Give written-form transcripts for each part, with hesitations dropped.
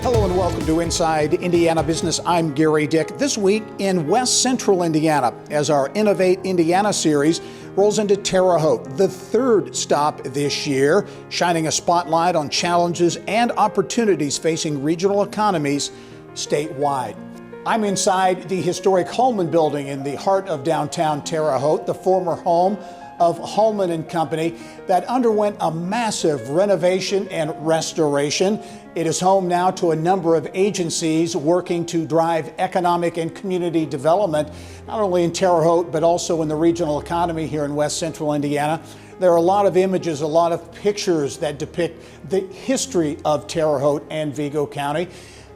Hello and welcome to Inside Indiana Business. I'm Gerry Dick. This week in West Central Indiana, as our Innovate Indiana series rolls into Terre Haute, the third stop this year, shining a spotlight on challenges and opportunities facing regional economies statewide. I'm inside the historic Holman building in the heart of downtown Terre Haute, the former home of Holman and Company that underwent a massive renovation and restoration. It is home now to a number of agencies working to drive economic and community development, not only in Terre Haute, but also in the regional economy here in West Central Indiana. There are a lot of images, a lot of pictures that depict the history of Terre Haute and Vigo County.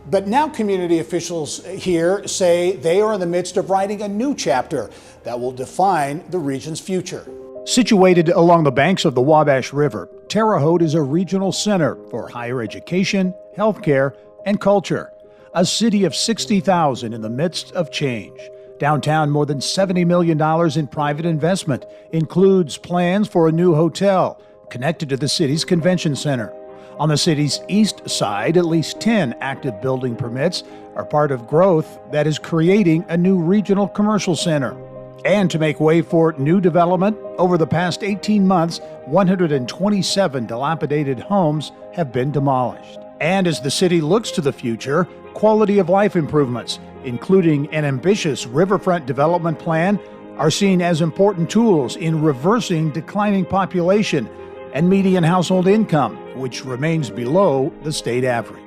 But now community officials here say they are in the midst of writing a new chapter that will define the region's future. Situated along the banks of the Wabash River, Terre Haute is a regional center for higher education, healthcare, and culture. A city of 60,000 in the midst of change. Downtown, more than $70 million in private investment, includes plans for a new hotel connected to the city's convention center. On the city's east side, at least 10 active building permits are part of growth that is creating a new regional commercial center. And to make way for new development, over the past 18 months, 127 dilapidated homes have been demolished. And as the city looks to the future, quality of life improvements, including an ambitious riverfront development plan, are seen as important tools in reversing declining population and median household income, which remains below the state average.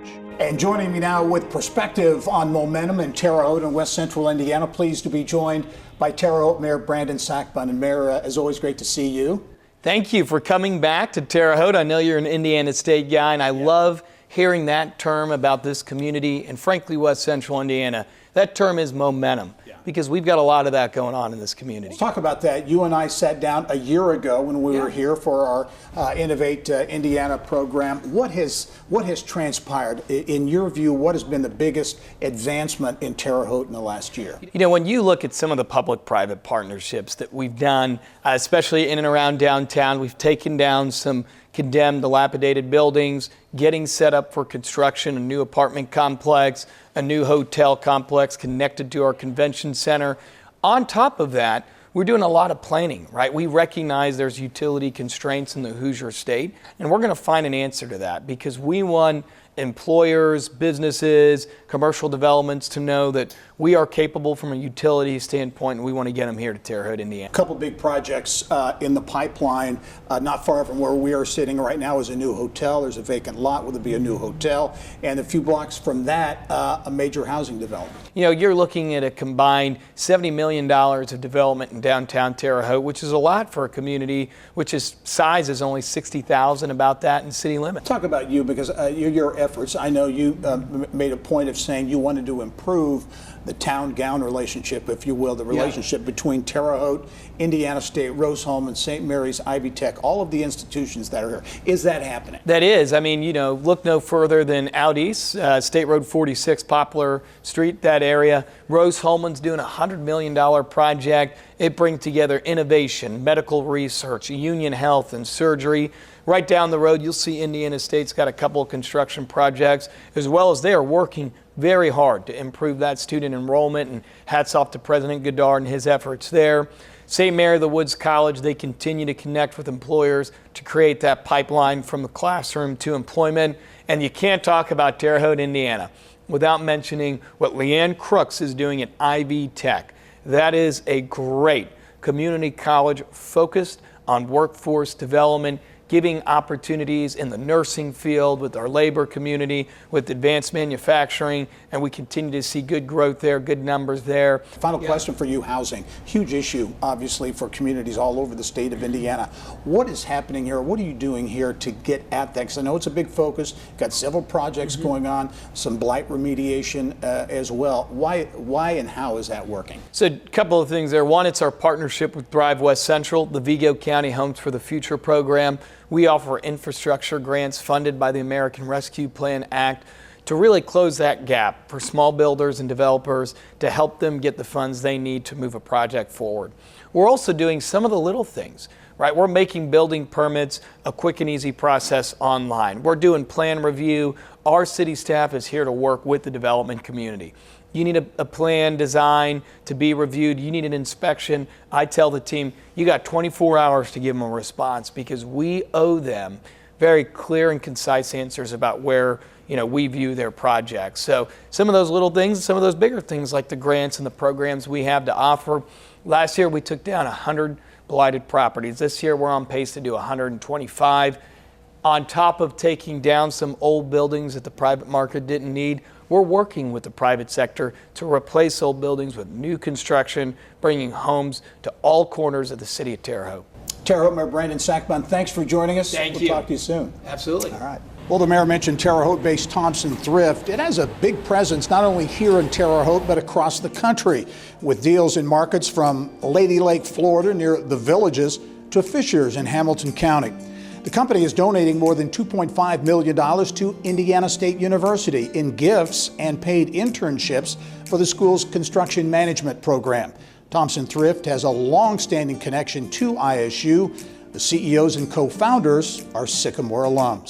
And joining me now with perspective on momentum in Terre Haute and West Central Indiana, pleased to be joined by Terre Haute Mayor Brandon Sakbun. And Mayor, as always, great to see you. Thank you for coming back to Terre Haute. I know you're an Indiana State guy, and I love hearing that term about this community and, frankly, West Central Indiana. That term is momentum, because we've got a lot of that going on in this community. Let's talk about that. You and I sat down a year ago when we were here for our Innovate Indiana program. What has transpired? In your view, what has been the biggest advancement in Terre Haute in the last year? You know, when you look at some of the public-private partnerships that we've done, especially in and around downtown, we've taken down some condemned, dilapidated buildings, getting set up for construction, a new apartment complex, a new hotel complex connected to our convention center. On top of that, we're doing a lot of planning, right? We recognize there's utility constraints in the Hoosier State, and we're going to find an answer to that because we want employers, businesses, commercial developments to know that we are capable from a utility standpoint, and we want to get them here to Terre Haute, Indiana. A couple big projects in the pipeline, not far from where we are sitting right now is a new hotel. There's a vacant lot where there'll be a new hotel, and a few blocks from that, a major housing development. You know, you're looking at a combined $70 million of development in downtown Terre Haute, which is a lot for a community which is size is only 60,000, about that in city limits. Talk about you, because your efforts, I know you made a point of saying you wanted to improve the town-gown relationship, if you will, the relationship between Terre Haute, Indiana State, Rose-Hulman, St. Mary's, Ivy Tech, all of the institutions that are here. Is that happening? That is. I mean, you know, look no further than out east, State Road 46, Poplar Street, that area. Rose-Hulman's doing a $100 million project. It brings together innovation, medical research, Union Health and surgery. Right down the road, you'll see Indiana State's got a couple of construction projects, as well as they are working very hard to improve that student enrollment, and hats off to President Goddard and his efforts there. St. Mary of the Woods College, they continue to connect with employers to create that pipeline from the classroom to employment. And you can't talk about Terre Haute, Indiana, without mentioning what Leanne Crooks is doing at Ivy Tech. That is a great community college focused on workforce development, giving opportunities in the nursing field with our labor community, with advanced manufacturing, and we continue to see good growth there, good numbers there. Final question for you, housing. Huge issue, obviously, for communities all over the state of Indiana. What is happening here? What are you doing here to get at that? Because I know it's a big focus. You've got several projects going on, some blight remediation as well. Why and how is that working? So a couple of things there. One, it's our partnership with Thrive West Central, the Vigo County Homes for the Future program. We offer infrastructure grants funded by the American Rescue Plan Act to really close that gap for small builders and developers to help them get the funds they need to move a project forward. We're also doing some of the little things. right? We're making building permits a quick and easy process online. We're doing plan review. Our city staff is here to work with the development community. You need a plan design to be reviewed. You need an inspection. I tell the team, you got 24 hours to give them a response because we owe them very clear and concise answers about where we view their projects. So some of those little things, some of those bigger things like the grants and the programs we have to offer. Last year we took down 100 blighted properties. This year we're on pace to do 125. On top of taking down some old buildings that the private market didn't need, we're working with the private sector to replace old buildings with new construction, bringing homes to all corners of the city of Terre Haute. Terre Haute Mayor Brandon Sakbun, thanks for joining us. Thank you. We'll talk to you soon. Absolutely. All right. Well, the mayor mentioned Terre Haute-based Thompson Thrift. It has a big presence not only here in Terre Haute, but across the country, with deals in markets from Lady Lake, Florida, near the Villages, to Fishers in Hamilton County. The company is donating more than $2.5 million to Indiana State University in gifts and paid internships for the school's construction management program. Thompson Thrift has a long-standing connection to ISU. The CEOs and co-founders are Sycamore alums.